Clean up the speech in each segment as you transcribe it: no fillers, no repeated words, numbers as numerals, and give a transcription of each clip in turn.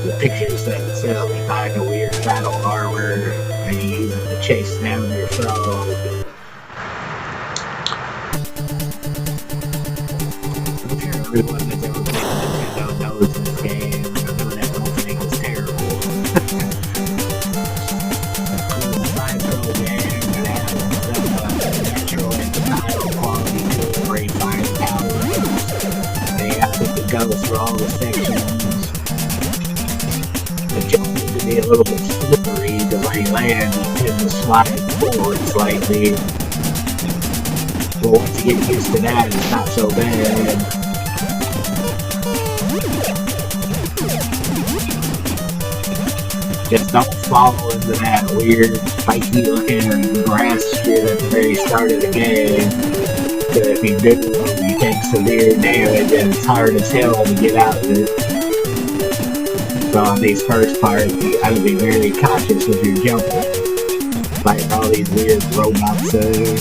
the pictures themselves, you find a weird battle armor, and you use it to chase down your frog. I'm sure everyone that's ever played Nintendo knows this game. I know that opening is terrible. The side-scroll game that has natural and style quality to it, where you find powers. And you have to go through all the sections. The jump needs to be a little bit slippery, because when you land, you tend to slide forward slightly. But once you get used to that, it's not so bad. Just don't fall into that weird, spiky looking grass shit at the very start of the game. Because if you do, you take severe damage and it's hard as hell to get out of it. So on these first parts, you gotta be very cautious with your jumping. Fighting all these weird robot zones.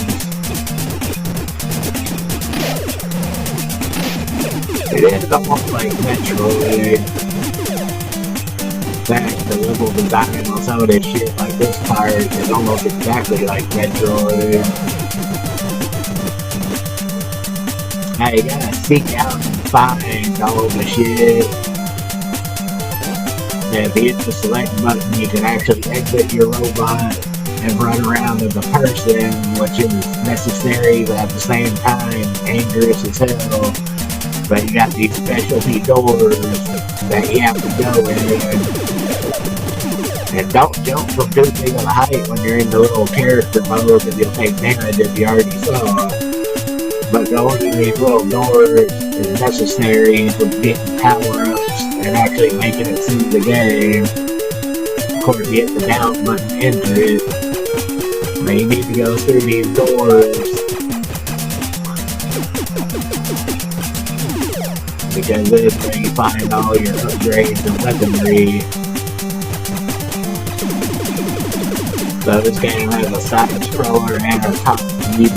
It is almost like Metroid. In fact, the level design on some of this shit, like this part, is almost exactly like Metroid. Now you gotta seek out and find all the shit. And if you hit the select button, you can actually exit your robot and run around as a person, which is necessary, but at the same time, dangerous as hell. But you got these specialty doors that you have to go in. And don't jump from too big of a height when you're in the little character mode, because you'll take damage if you already saw. But going in these little doors is necessary for getting power-ups and actually making it through the game. Of course, you hit the down button to enter it. But you need to go through these doors. Because this is where you find all your upgrades and weaponry. So this game has a side-scroller and a top-view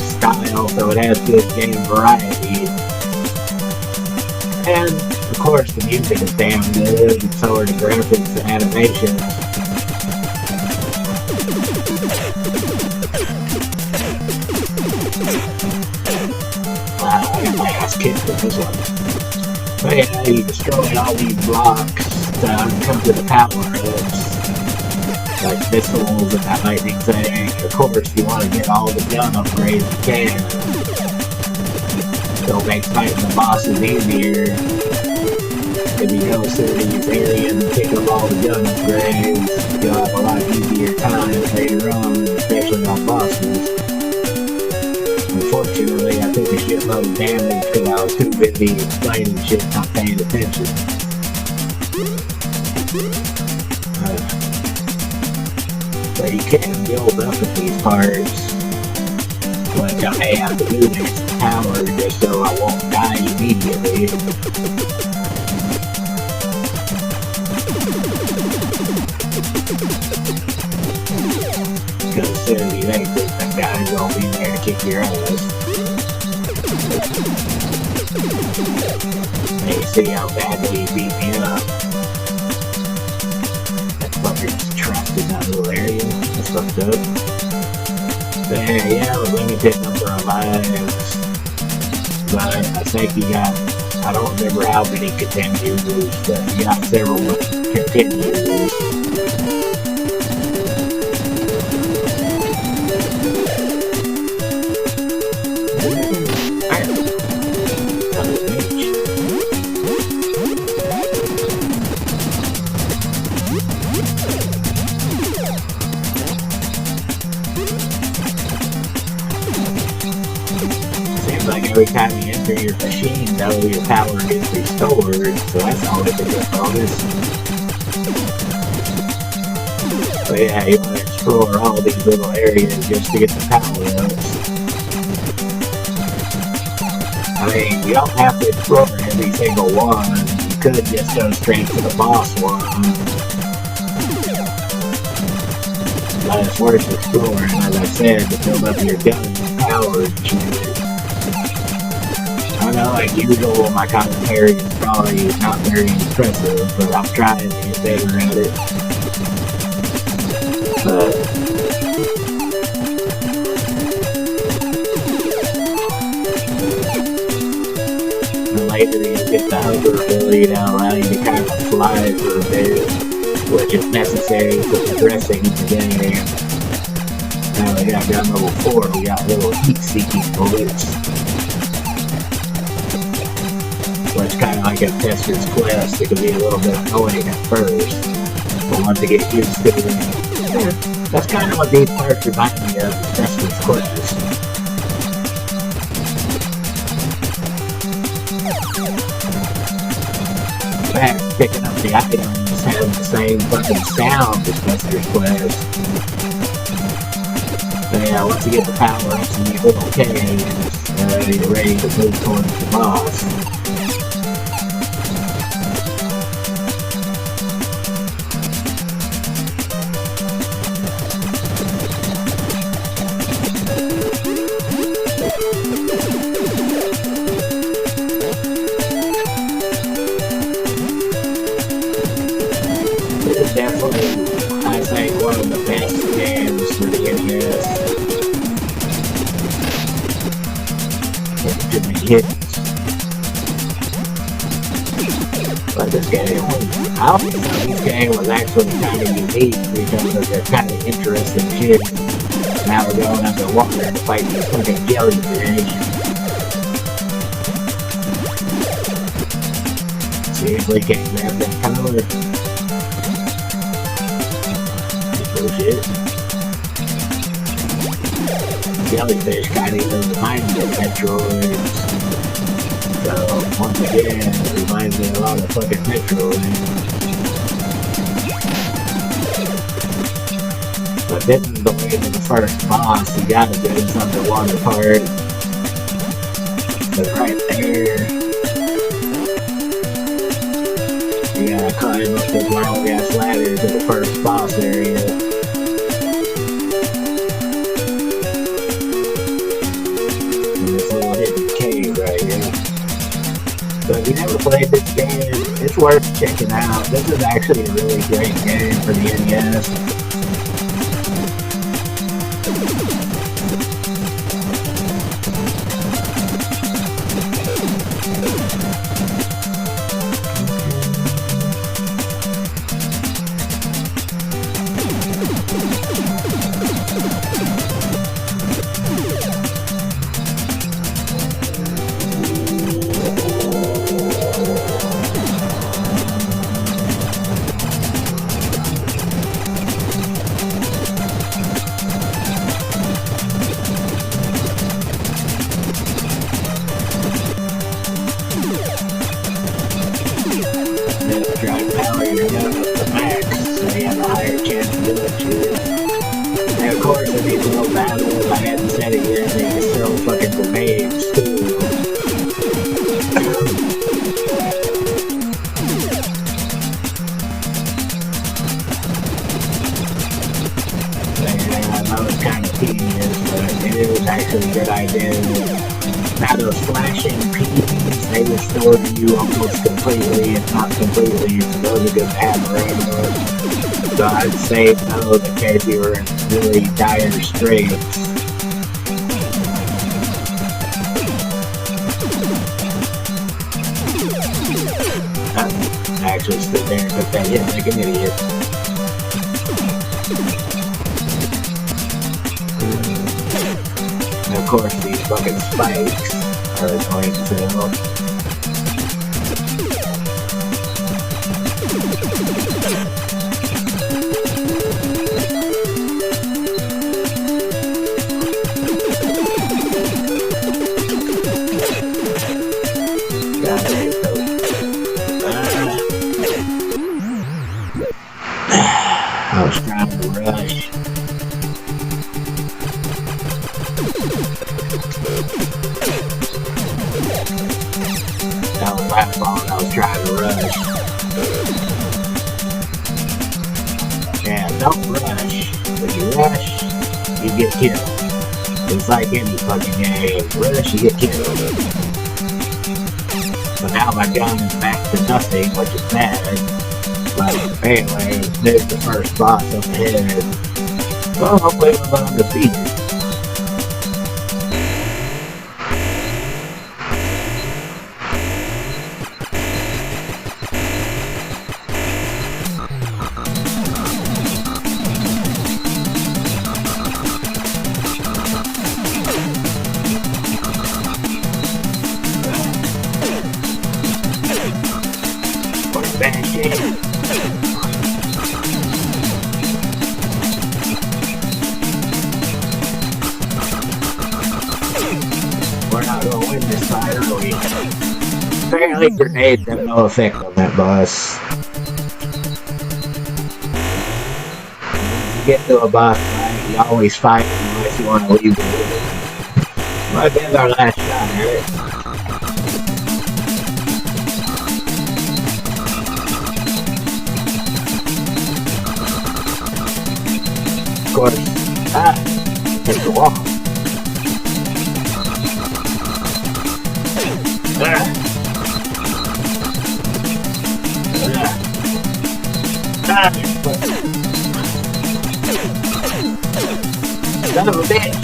style, so it has good game variety. And, of course, the music is damn good, and so are the graphics and animations. Wow, I got my ass kicked with this one. But yeah, you destroy all these blocks to come to the power-ups. Like missiles and that lightning thing. Of course, you want to get all the gun upgrades you can. So it makes fighting the bosses easier. If you go through these areas and pick up all the gun upgrades, you'll have a lot easier time later on, especially on bosses. Unfortunately, I took a shitload of damage because I was too busy explaining shit, not paying attention. So you can build up at these parts, which I may have to do next tower just so I won't die immediately. Because as soon as you exit, that guy's gonna be there to kick your ass. And you see how badly he beat me up. That fucker's trapped in that little area. That's fucked up. There, yeah, with limited number of lives. But I think you got, I don't remember how many continues, but you got several continues. Every time you enter your machine, though, your power gets restored, so that's always a good bonus. So yeah, you want to explore all these little areas just to get the power-ups. I mean, you don't have to explore every single one. You could just go straight to the boss one. But it's worth exploring, as I said, to build up your gun power and shit. know, like usual, my commentary is probably not very impressive, but I'm trying to get better at it. The later you get the hover ability, that'll allow you to kind of fly for a bit, which is necessary for progressing in the game. Now we got down level 4, we got little heat-seeking bullets. Which kind of like a tester's quest, it can be a little bit annoying at first, but once you get used to it, that's kind of what these parts remind me of, tester's quest. In fact, picking up the items having the same fucking sound as tester's quest. So yeah, once you get the power-ups and you feel okay, you're ready to move towards the boss. Definitely, I think, one of the best games for the NES. It me hits. But this game was, I always thought this game was actually kind of unique because of the kind of interesting shit. Now we're going underwater to fight these fucking jellyfish. Seriously, can't grab that power. Bullshit. Jellyfish kind of even remind me of Metroids. So, once again, it reminds me a lot of fucking Metroids. But this is the way to the first boss, you gotta do this underwater part. But right there, you gotta climb up this long ass ladder to the first boss area. In this little hidden cave right here. So if you never played this game, it's worth checking out. This is actually a really great game for the NES. Drive power, you're going up to max, so you have a higher chance of doing shit. And of course, in these little battles, I hadn't said it yet, they can still fucking grenades too. I know it's kind of tedious, but it is actually a good idea. Now those flashing peas, they restore you almost completely, if not completely, so those are good to have around. So I'd say no in case you were in really dire straits. I actually stood there and took that hit like an idiot. And of course, these fucking spikes are annoying as hell. I was trying to rush. That was my fault. I was trying to rush. Yeah, don't rush. If you rush, you get killed. It's like any fucking game. Rush, you get killed. So now my gun is back to nothing, which is bad. But anyway, there's the first boss up ahead. Well, hopefully we're going to defeat it. Bad shit. We're not gonna win this fight, are we? Apparently grenades have no effect on that boss. When you get to a boss fight, you always fight unless you want to leave the room. Might be our last shot at it. Of course, hit the wall. Son of a bitch.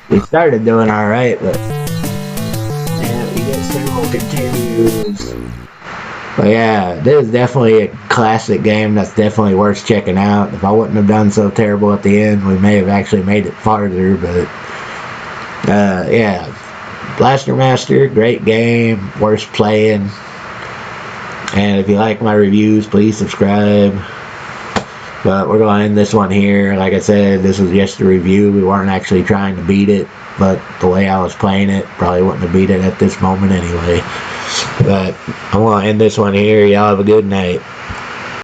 We started doing alright, but yeah, we get several continues. But yeah, this is definitely a classic game that's definitely worth checking out. If I wouldn't have done so terrible at the end, we may have actually made it farther, but yeah. Blaster Master, great game, worth playing. And if you like my reviews, please subscribe. But we're going to end this one here. Like I said, this was just a review. We weren't actually trying to beat it, but the way I was playing it, probably wouldn't have beat it at this moment anyway. But I'm going to end this one here. Y'all have a good night.